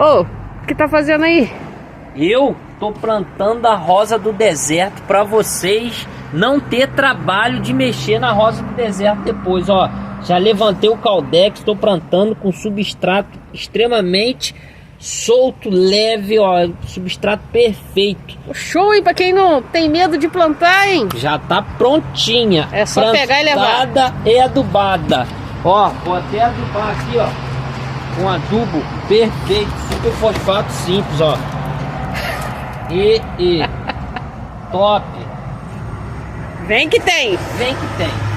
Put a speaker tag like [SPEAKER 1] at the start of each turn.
[SPEAKER 1] Ô, o que tá fazendo aí?
[SPEAKER 2] Eu tô plantando a rosa do deserto pra vocês não ter trabalho de mexer na rosa do deserto depois, ó. Já levantei o caldex, estou plantando com substrato extremamente solto, leve, ó, substrato perfeito.
[SPEAKER 1] Show, hein? Pra quem não tem medo de plantar, hein?
[SPEAKER 2] Já tá prontinha.
[SPEAKER 1] É só pegar e levar.
[SPEAKER 2] Plantada e adubada. Ó, vou até adubar aqui, ó. Um adubo perfeito, super fosfato simples, ó. E top.
[SPEAKER 1] Vem que tem.
[SPEAKER 2] Vem que tem.